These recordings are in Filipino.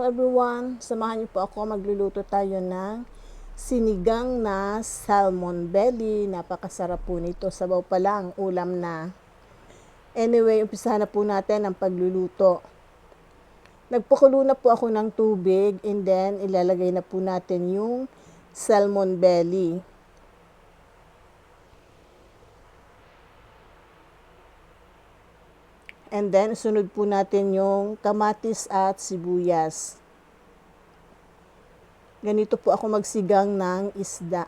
Hello everyone! Samahan niyo po ako, magluluto tayo ng sinigang na salmon belly. Napakasarap po nito, sabaw pa lang, ulam na. Anyway, umpisahan na po natin ang pagluluto. Nagpakulo na po ako ng tubig and then ilalagay na po natin yung salmon belly. And then, sunod po natin yung kamatis at sibuyas. Ganito po ako magsigang ng isda.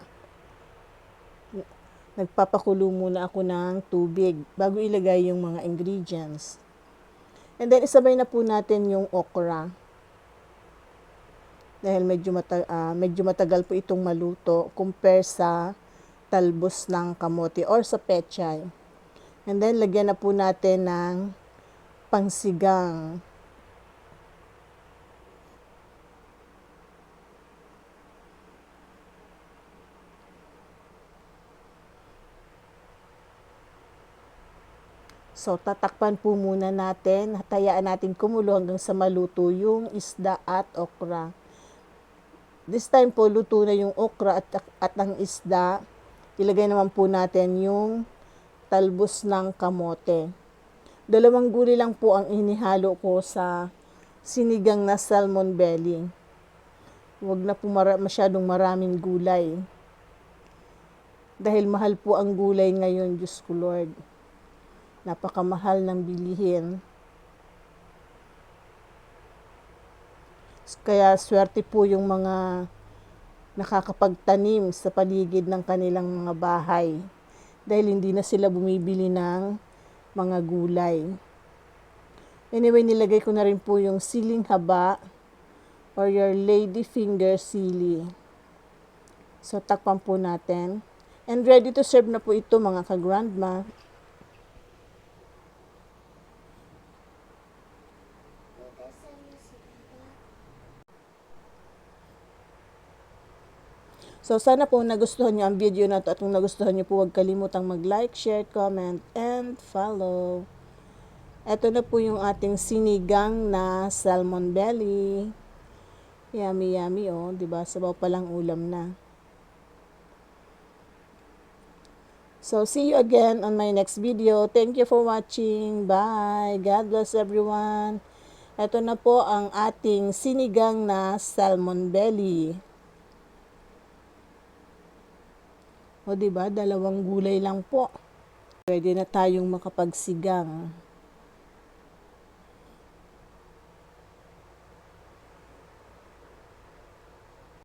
Nagpapakulo muna ako ng tubig bago ilagay yung mga ingredients. And then, isabay na po natin yung okra. Dahil medyo matagal po itong maluto compare sa talbos ng kamote or sa pechay. And then, lagyan na po natin ng pangsigang. So, tatakpan po muna natin, hatayaan natin kumulo hanggang sa maluto yung isda at okra. This time po, luto na yung okra at ang isda. Ilagay naman po natin yung talbos ng kamote. 2 gulay lang po ang inihalo ko sa sinigang na salmon belly. Huwag na po masyadong maraming gulay. Dahil mahal po ang gulay ngayon, Diyos ko Lord. Napakamahal ng bilihin. Kaya swerte po yung mga nakakapagtanim sa paligid ng kanilang mga bahay. Dahil hindi na sila bumibili ng mga gulay. Anyway, nilagay ko na rin po yung siling haba or your lady finger sili. So, takpan po natin. And ready to serve na po ito mga ka-grandma. So, sana po nagustuhan nyo ang video na to at kung nagustuhan nyo po, huwag kalimutang mag-like, share, comment, and follow. Ito na po yung ating sinigang na salmon belly. Yummy, yummy, oh. Diba? Sabaw pa lang ulam na. So, see you again on my next video. Thank you for watching. Bye. God bless everyone. Ito na po ang ating sinigang na salmon belly. O, diba? 2 gulay lang po. Pwede na tayong makapagsigang.